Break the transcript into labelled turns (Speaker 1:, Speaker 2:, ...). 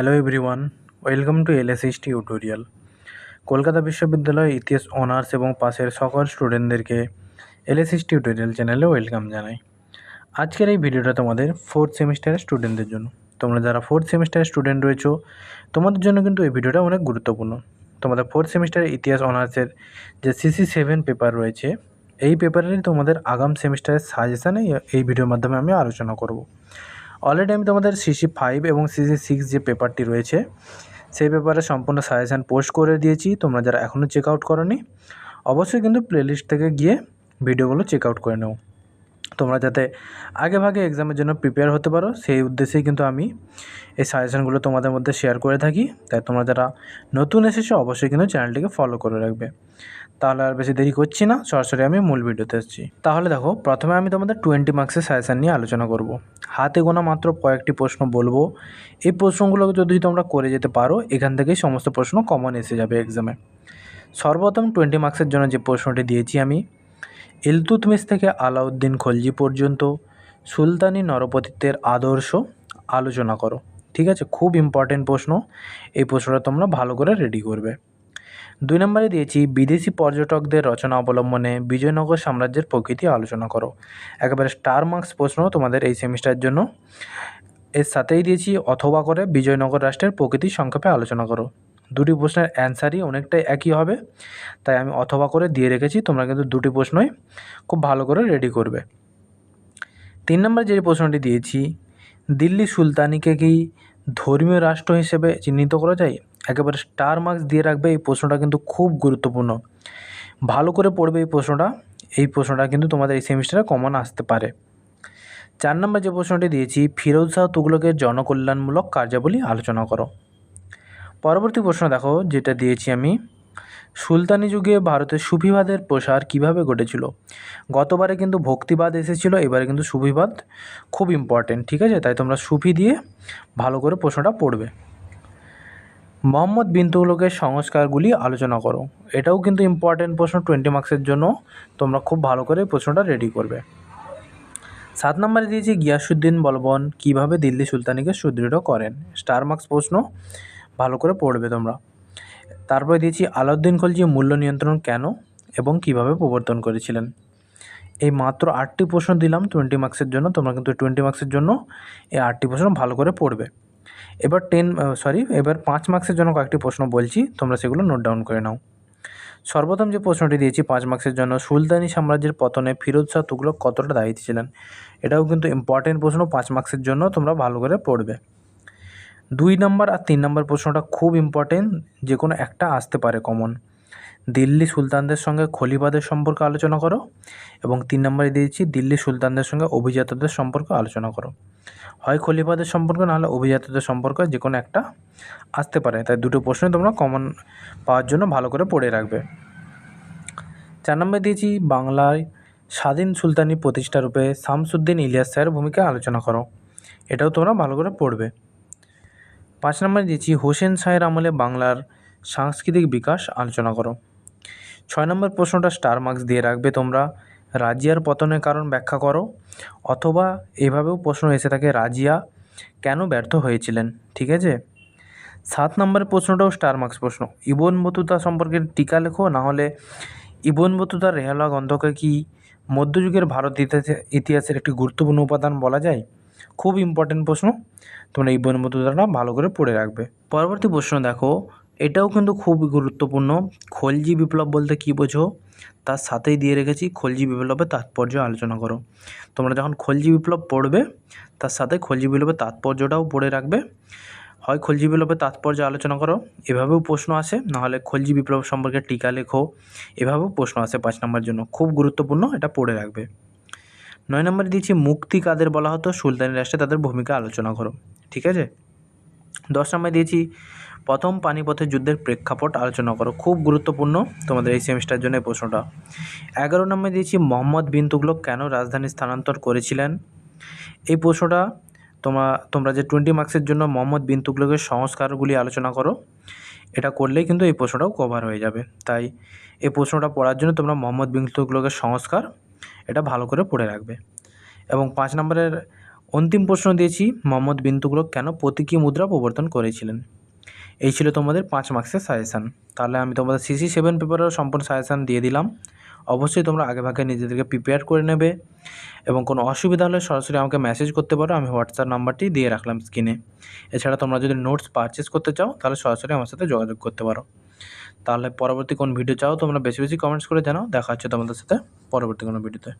Speaker 1: Hello everyone, welcome to LSS tutorial. Kolkata বিশ্ববিদ্যালয় ইতিহাস honours এবং পাশের সকল স্টুডেন্টদেরকে এলএসএস টিউটোরিয়াল চ্যানেলে ওয়েলকাম জানাই। আজকের এই ভিডিওটা তোমাদের ফোর্থ সেমিস্টারের স্টুডেন্টদের জন্য। তোমরা যারা ফোর্থ সেমিস্টারের স্টুডেন্ট রয়েছো তোমাদের জন্য কিন্তু এই ভিডিওটা অনেক গুরুত্বপূর্ণ। তোমাদের ফোর্থ সেমিস্টারের ইতিহাস অনার্সের যে CC7 পেপার রয়েছে, এই পেপারেরই তোমাদের আগাম সেমিস্টারের সাজেশানে এই ভিডিওর মাধ্যমে আমি আলোচনা করব। অলরেডি আমি তোমাদের CC5 এবং CC6 যে পেপারটি রয়েছে সেই পেপারে সম্পূর্ণ সাজেশান পোস্ট করে দিয়েছি। তোমরা যারা এখনও চেক আউট করোনি অবশ্যই কিন্তু প্লেলিস্ট থেকে গিয়ে ভিডিওগুলো চেক আউট করে নাও। তোমরা যাতে আগে ভাগে এক্সামের জন্য প্রিপেয়ার হতে পারো সেই উদ্দেশ্যেই কিন্তু আমি এই সাজেশানগুলো তোমাদের মধ্যে শেয়ার করে থাকি। তাই তোমরা যারা নতুন এসেছো অবশ্যই কিন্তু চ্যানেলটিকে ফলো করে রাখবে। তাহলে আর বেশি দেরি করছি না, সরাসরি আমি মূল ভিডিওতে এসেছি। তাহলে দেখো, প্রথমে আমি তোমাদের 20 মার্কসের সাজেশান নিয়ে আলোচনা করব। হাতে গোনা মাত্র কয়েকটি প্রশ্ন বলবো। এই প্রশ্নগুলো যদি তোমরা করে যেতে পারো এখান থেকেই সমস্ত প্রশ্ন কমন এসে যাবে এক্সামে। সর্বপ্রথম 20 মার্কসের জন্য যে প্রশ্নটি দিয়েছি আমি, ইলতুৎমিশ থেকে আলাউদ্দিন খলজি পর্যন্ত সুলতানি নরপতিত্বের আদর্শ আলোচনা করো। ঠিক আছে, খুব ইম্পর্টেন্ট প্রশ্ন। এই প্রশ্নটা তোমরা ভালো করে রেডি করবে। 2 নম্বরে দিয়েছি বিদেশি পর্যটকদের রচনা অবলম্বনে বিজয়নগর সাম্রাজ্যের প্রকৃতি আলোচনা করো। একেবারে স্টার মার্কস প্রশ্ন তোমাদের এই সেমিস্টারের জন্য। এর সাথেই দিয়েছি অথবা করে বিজয়নগর রাষ্ট্রের প্রকৃতি সংক্ষেপে আলোচনা করো। দুটি প্রশ্নের অ্যান্সারই অনেকটাই একই হবে, তাই আমি অথবা করে দিয়ে রেখেছি। তোমরা কিন্তু দুটি প্রশ্নই খুব ভালো করে রেডি করবে। 3 নম্বরে যে প্রশ্নটি দিয়েছি, দিল্লি সুলতানিকে কি ধর্মীয় রাষ্ট্র হিসেবে চিহ্নিত করা যায়? একেবারে স্টার মার্কস দিয়ে রাখবে। এই প্রশ্নটা কিন্তু খুব গুরুত্বপূর্ণ, ভালো করে পড়বে এই প্রশ্নটা। এই প্রশ্নটা কিন্তু তোমাদের এই সেমিস্টারে কমন আসতে পারে। 4 নম্বর যে প্রশ্নটি দিয়েছি, ফিরোজ শাহ তুগলকের জনকল্যাণমূলক কার্যাবলী আলোচনা করো। পরবর্তী প্রশ্ন দেখো, যেটা দিয়েছি আমি, সুলতানি যুগে ভারতের সুফিবাদের প্রসার কিভাবে ঘটেছিল? গতবারে কিন্তু ভক্তিবাদ এসেছিলো, এবারে কিন্তু সুফিবাদ খুব ইম্পর্টেন্ট। ঠিক আছে, তাই তোমরা সুফি দিয়ে ভালো করে প্রশ্নটা পড়বে। মোহাম্মদ বিন তুগলকের সংস্কারগুলি আলোচনা করো। এটাও কিন্তু ইম্পর্টেন্ট প্রশ্ন 20 মার্কসের জন্য। তোমরা খুব ভালো করে প্রশ্নটা রেডি করবে। 7 নম্বরে দিয়েছি গিয়াসুদ্দিন বলবন কিভাবে দিল্লি সুলতানিকে সুদৃঢ় করেন। স্টার মার্কস প্রশ্ন, ভালো করে পড়বে তোমরা। তারপরে দিয়েছি আলাউদ্দিন খলজি মূল্য নিয়ন্ত্রণ কেন এবং কিভাবে প্রবর্তন করেছিলেন। এই মাত্র 8টি প্রশ্ন দিলাম 20 মার্কসের জন্য। তোমরা কিন্তু 20 মার্কসের জন্য এই 8টি প্রশ্ন ভালো করে পড়বে। এবার 5 মার্কসের জন্য কয়েকটি প্রশ্ন বলছি, তোমরা সেগুলো নোট ডাউন করে নাও। সর্বপ্রথম যে প্রশ্নটি দিয়েছি 5 মার্কসের জন্য, সুলতানি সাম্রাজ্যের পতনে ফিরোজ শাহ তুগলক কতটা দায়ী ছিলেন? এটাও কিন্তু ইম্পর্টেন্ট প্রশ্ন 5 মার্কসের জন্য, তোমরা ভালো করে পড়বে। 2 নম্বর আর 3 নম্বর প্রশ্নটা খুব ইম্পর্টেন্ট, যে কোনো একটা আসতে পারে কমন। দিল্লি সুলতানদের সঙ্গে খলিফাদের সম্পর্কে আলোচনা করো। এবং 3 নম্বরে দিয়েছি দিল্লি সুলতানদের সঙ্গে অভিজাতদের সম্পর্কে আলোচনা করো। হয় খলিফাদের সম্পর্ক নাহলে অভিজাতদের সম্পর্ক, যে কোনো একটা আসতে পারে। তাই দুটো প্রশ্নই তোমরা কমন পাওয়ার জন্য ভালো করে পড়ে রাখবে। 4 নম্বরে দিয়েছি বাংলায় স্বাধীন সুলতানি প্রতিষ্ঠারূপে শামসুদ্দিন ইলিয়াস শাহের ভূমিকা আলোচনা করো। এটাও তোমরা ভালো করে পড়বে। 5 নম্বরে দিয়েছি হোসেন শাহের আমলে বাংলার সাংস্কৃতিক বিকাশ আলোচনা করো। 6 নম্বর প্রশ্নটা স্টার মার্কস দিয়ে রাখবে তোমরা, রাজিয়ার পতনের কারণ ব্যাখ্যা করো। অথবা এভাবেও প্রশ্ন এসে থাকে, রাজিয়া কেন ব্যর্থ হয়েছিলেন? ঠিক আছে। 7 নম্বরের প্রশ্নটাও স্টার মার্কস প্রশ্ন, ইবন বতুতা সম্পর্কে টিকা লেখো। নাহলে ইবন বতুতার রেহালা গ্রন্থকে কি মধ্যযুগের ভারত ইতিহাসের একটি গুরুত্বপূর্ণ উপাদান বলা যায়? খুব ইম্পর্টেন্ট প্রশ্ন, তোমরা ইবন বতুতাটা ভালো করে পড়ে রাখবে। পরবর্তী প্রশ্ন দেখো, এটাও কিন্তু খুব গুরুত্বপূর্ণ, খলজি বিপ্লব বলতে কী বোঝো? তার সাথেই দিয়ে রেখেছি খলজি বিপ্লবের তাৎপর্য আলোচনা করো। তোমরা যখন খলজি বিপ্লব পড়বে তার সাথে খলজি বিপ্লবের তাৎপর্যটাও পড়ে রাখবে। হয় খলজি বিপ্লবের তাৎপর্য আলোচনা করো, এভাবেও প্রশ্ন আসে। নাহলে খলজি বিপ্লব সম্পর্কে টিকা লেখো, এভাবেও প্রশ্ন আসে 5 নম্বরের জন্য। খুব গুরুত্বপূর্ণ, এটা পড়ে রাখবে। 9 নম্বরে দিয়েছি মুক্তি কাদের বলা হতো? সুলতানি রাষ্ট্রে তাদের ভূমিকা আলোচনা করো। ঠিক আছে। 10 নম্বরে দিয়েছি প্রথম পানিপথের যুদ্ধের প্রেক্ষাপট আলোচনা করো। খুব গুরুত্বপূর্ণ তোমাদের এই সেমিস্টারের জন্য এই প্রশ্নটা। 11 নম্বরে দিয়েছি মোহাম্মদ বিন তুগলক কেন রাজধানী স্থানান্তর করেছিলেন? এই প্রশ্নটা তোমরা যে 20 মার্কসের জন্য মোহাম্মদ বিন তুগলকের সংস্কারগুলি আলোচনা করো, এটা করলেই কিন্তু এই প্রশ্নটাও কভার হয়ে যাবে। তাই এই প্রশ্নটা পড়ার জন্য তোমরা মোহাম্মদ বিন তুগলকের সংস্কার এটা ভালো করে পড়ে রাখবে। এবং 5 নম্বরের অন্তিম প্রশ্ন দিয়েছি, মোহাম্মদ বিন তুগলক কেন প্রতীকী মুদ্রা প্রবর্তন করেছিলেন? এই ছিল তোমাদের 5 মার্কসের সাজেশান। তাহলে আমি তোমাদের CC7 পেপারেরও সম্পূর্ণ সাজেশান দিয়ে দিলাম। অবশ্যই তোমরা আগেভাগে নিজেদেরকে প্রিপেয়ার করে নেবে এবং কোনো অসুবিধা হলে সরাসরি আমাকে মেসেজ করতে পারো। আমি হোয়াটসঅ্যাপ নাম্বারটি দিয়ে রাখলাম স্ক্রিনে। এছাড়া তোমরা যদি নোটস পারচেস করতে চাও তাহলে সরাসরি আমার সাথে যোগাযোগ করতে পারো। তাহলে পরবর্তী কোন ভিডিও চাও তোমরা বেশি বেশি কমেন্টস করে জানাও। দেখা হচ্ছে তোমাদের সাথে পরবর্তী কোনো ভিডিওতে।